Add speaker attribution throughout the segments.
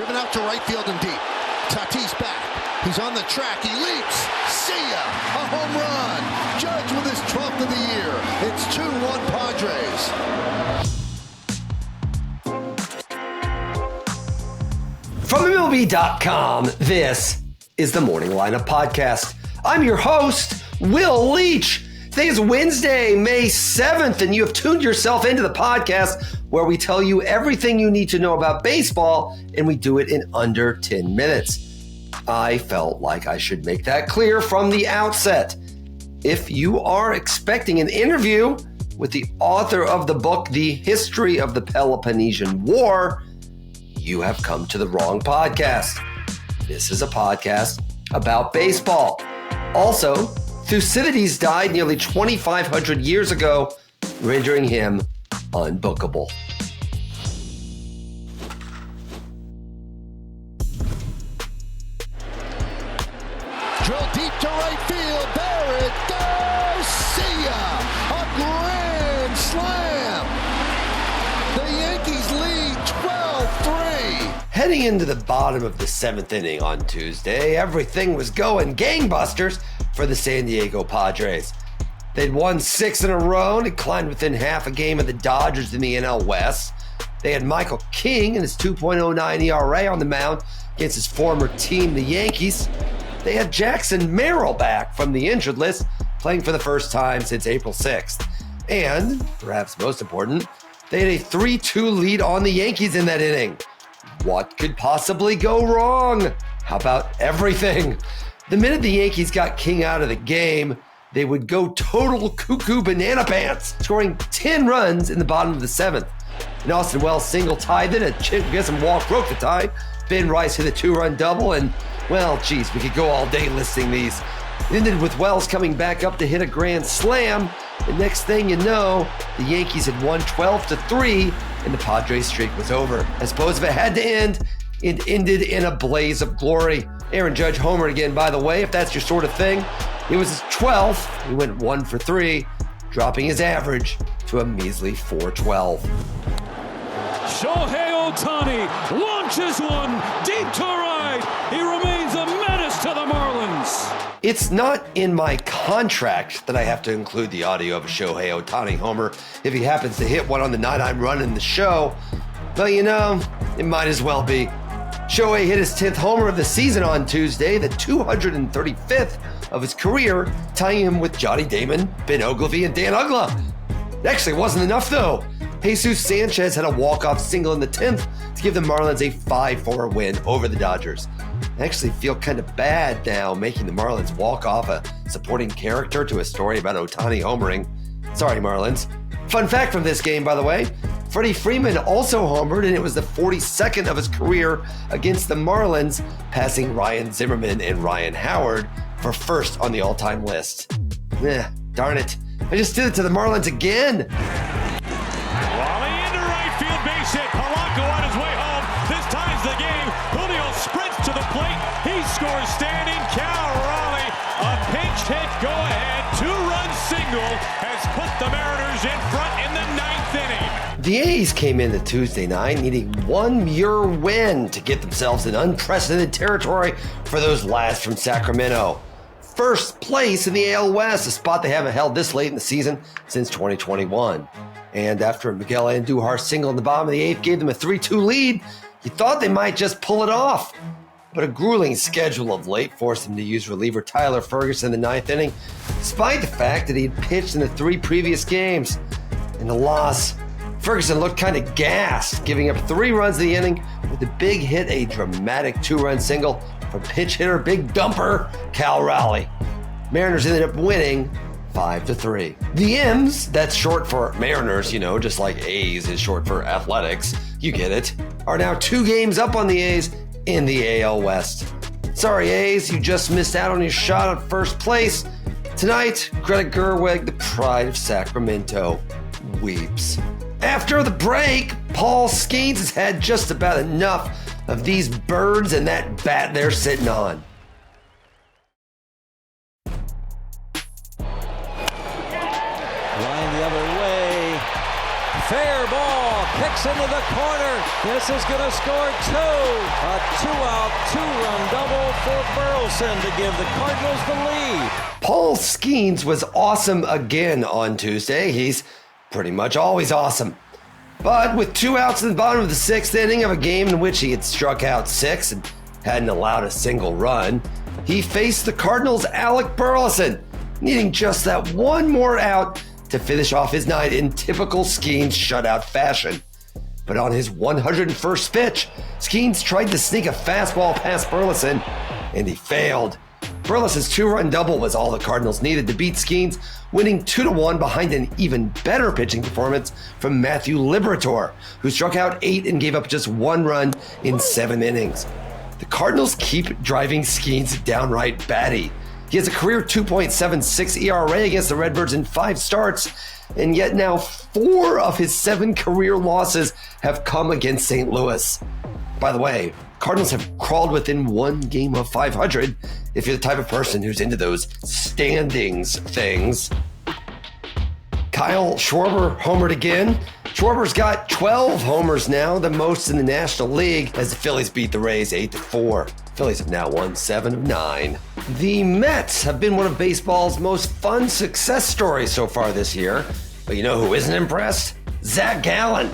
Speaker 1: Driven out to right field and deep. Tatis back. He's on the track. He leaps. See ya. A home run. Judge with his 12th of the year. It's 2-1 Padres.
Speaker 2: From MLB.com, this is the Morning Lineup Podcast. I'm your host, Will Leach. Today is Wednesday, May 7th, and you have tuned yourself into the podcast where we tell you everything you need to know about baseball, and we do it in under 10 minutes. I felt like I should make that clear from the outset. If you are expecting an interview with the author of the book, The History of the Peloponnesian War, you have come to the wrong podcast. This is a podcast about baseball. Also, Thucydides died nearly 2,500 years ago, rendering him unbookable.
Speaker 1: Drill deep to right field. There it goes. See ya. A grand slam. The Yankees lead 12-3.
Speaker 2: Heading into the bottom of the 7th inning on Tuesday, everything was going gangbusters for the San Diego Padres. They'd won 6 in a row and had climbed within half a game of the Dodgers in the NL West. They had Michael King and his 2.09 ERA on the mound against his former team, the Yankees. They had Jackson Merrill back from the injured list, playing for the first time since April 6th. And, perhaps most important, they had a 3-2 lead on the Yankees in that inning. What could possibly go wrong? How about everything? The minute the Yankees got King out of the game, they would go total cuckoo banana pants, scoring 10 runs in the bottom of the 7th. An Austin Wells single tied it, a Chip Gissam walk broke the tie, Ben Rice hit a 2-run double, and, well, geez, we could go all day listing these. It ended with Wells coming back up to hit a grand slam. The next thing you know, the Yankees had won 12-3, and the Padres streak was over. I suppose if it had to end, it ended in a blaze of glory. Aaron Judge homered again, by the way, if that's your sort of thing. It was his 12th. He went 1 for 3, dropping his average to a measly 412.
Speaker 3: Shohei Ohtani launches one deep to right. He remains a menace to the Marlins.
Speaker 2: It's not in my contract that I have to include the audio of a Shohei Ohtani homer if he happens to hit one on the night I'm running the show. But you know, it might as well be. Shohei hit his 10th homer of the season on Tuesday, the 235th of his career, tying him with Johnny Damon, Ben Ogilvy, and Dan Uggla. It actually wasn't enough, though. Jesus Sanchez had a walk-off single in the 10th to give the Marlins a 5-4 win over the Dodgers. I actually feel kind of bad now making the Marlins walk off a supporting character to a story about Ohtani homering. Sorry, Marlins. Fun fact from this game, by the way, Freddie Freeman also homered, and it was the 42nd of his career against the Marlins, passing Ryan Zimmerman and Ryan Howard for first on the all-time list. Darn it. I just did it to the Marlins again.
Speaker 3: Wally into right field, base hit. Polanco on his way home. This ties the game. Julio sprints to the plate. He scores standing. Cal Raleigh, a pinch hit go-ahead 2-run single has put the Mariners in front in the 9th inning.
Speaker 2: The A's came into Tuesday night needing one mere win to get themselves in unprecedented territory for those lads from Sacramento. First place in the AL West, a spot they haven't held this late in the season since 2021. And after a Miguel Andujar single in the bottom of the 8th gave them a 3-2 lead, you thought they might just pull it off. But a grueling schedule of late forced them to use reliever Tyler Ferguson in the 9th inning, despite the fact that he had pitched in the 3 previous games. In the loss, Ferguson looked kind of gassed, giving up 3 runs in the inning with a big hit, a dramatic 2-run single from pinch hitter Big Dumper Cal Raleigh. Mariners ended up winning 5-3. The M's, that's short for Mariners, you know, just like A's is short for athletics, you get it, are now 2 games up on the A's in the AL West. Sorry, A's, you just missed out on your shot at first place. Tonight, Greta Gerwig, the pride of Sacramento, weeps. After the break, Paul Skeens has had just about enough of these birds and that bat they're sitting on.
Speaker 4: Line the other way. Fair ball. Kicks into the corner. This is going to score two. A two-out, two-run double for Burleson to give the Cardinals the lead.
Speaker 2: Paul Skeens was awesome again on Tuesday. He's pretty much always awesome. But with 2 outs in the bottom of the 6th inning of a game in which he had struck out 6 and hadn't allowed a single run, he faced the Cardinals' Alec Burleson, needing just that one more out to finish off his night in typical Skeens shutout fashion. But on his 101st pitch, Skeens tried to sneak a fastball past Burleson, and he failed. Burleson's 2-run double was all the Cardinals needed to beat Skeens, winning 2-1 behind an even better pitching performance from Matthew Liberatore, who struck out 8 and gave up just 1 run in 7 innings. The Cardinals keep driving Skeens downright batty. He has a career 2.76 ERA against the Redbirds in 5 starts, and yet now 4 of his 7 career losses have come against St. Louis. By the way, Cardinals have crawled within 1 game of 500 if you're the type of person who's into those standings things. Kyle Schwarber homered again. Schwarber's got 12 homers now, the most in the National League, as the Phillies beat the Rays 8-4. Phillies have now won 7 of 9. The Mets have been one of baseball's most fun success stories so far this year. But you know who isn't impressed? Zach Gallen.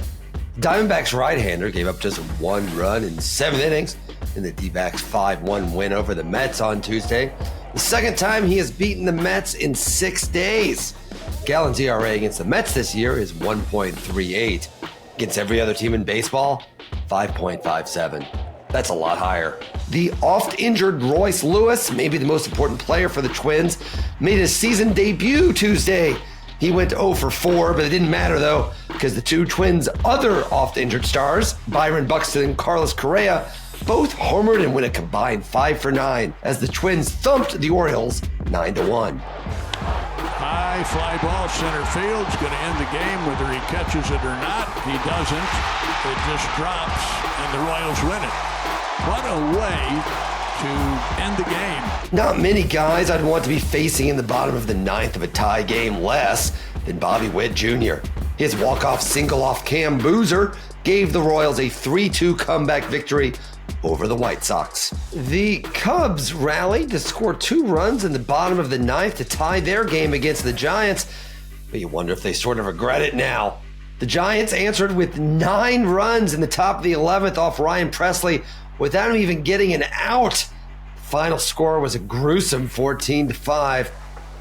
Speaker 2: Diamondbacks right-hander gave up just 1 run in 7 innings in the D-backs 5-1 win over the Mets on Tuesday. The second time he has beaten the Mets in 6 days. Gallen's ERA against the Mets this year is 1.38. Against every other team in baseball, 5.57. That's a lot higher. The oft-injured Royce Lewis, maybe the most important player for the Twins, made his season debut Tuesday. He went 0 for 4, but it didn't matter though, because the two Twins' other oft-injured stars, Byron Buxton and Carlos Correa, both homered and went a combined 5 for 9 as the Twins thumped the Orioles 9-1.
Speaker 5: High fly ball center field's going to end the game whether he catches it or not. He doesn't. It just drops and the Royals win it. What a way to end the game.
Speaker 2: Not many guys I'd want to be facing in the bottom of the 9th of a tie game less than Bobby Witt Jr. His walk-off single off Cam Boozer gave the Royals a 3-2 comeback victory over the White Sox. The Cubs rallied to score 2 runs in the bottom of the 9th to tie their game against the Giants, but you wonder if they sort of regret it now. The Giants answered with 9 runs in the top of the 11th off Ryan Presley without him even getting an out. The final score was a gruesome 14-5.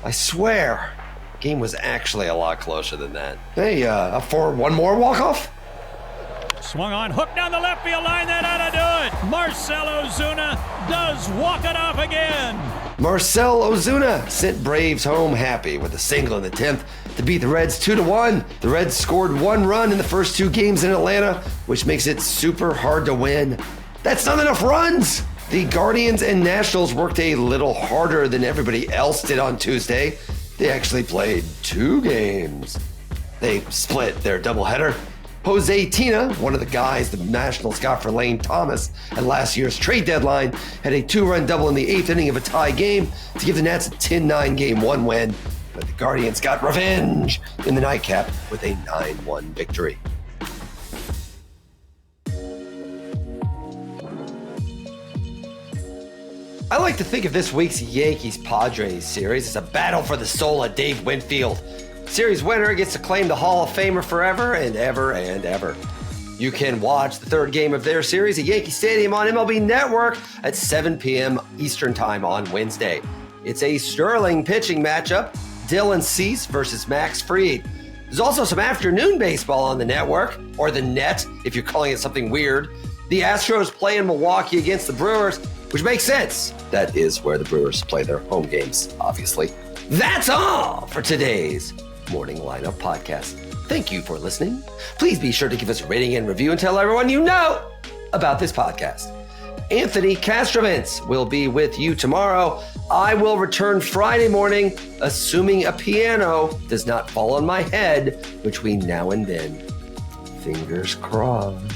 Speaker 2: I swear, the game was actually a lot closer than that. Hey, up for one more walk-off?
Speaker 3: Swung on, hook down the left field line, that ought to do it. Marcell Ozuna does walk it off again.
Speaker 2: Marcell Ozuna sent Braves home happy with a single in the 10th to beat the Reds 2-1. The Reds scored 1 run in the first 2 games in Atlanta, which makes it super hard to win. That's not enough runs. The Guardians and Nationals worked a little harder than everybody else did on Tuesday. They actually played 2 games. They split their doubleheader. Jose Tina, one of the guys the Nationals got for Lane Thomas at last year's trade deadline, had a 2-run double in the 8th inning of a tie game to give the Nats a 10-9 Game 1 win. But the Guardians got revenge in the nightcap with a 9-1 victory. I like to think of this week's Yankees-Padres series as a battle for the soul of Dave Winfield. Series winner gets to claim the Hall of Famer forever and ever and ever. You can watch the 3rd game of their series at Yankee Stadium on MLB Network at 7 p.m. Eastern Time on Wednesday. It's a sterling pitching matchup, Dylan Cease versus Max Fried. There's also some afternoon baseball on the network, or the net, if you're calling it something weird. The Astros play in Milwaukee against the Brewers, which makes sense. That is where the Brewers play their home games, obviously. That's all for today's Morning Lineup Podcast. Thank you for listening. Please be sure to give us a rating and review and tell everyone you know about this podcast. Anthony Castrovins will be with you tomorrow. I will return Friday morning, assuming a piano does not fall on my head between now and then. Fingers crossed.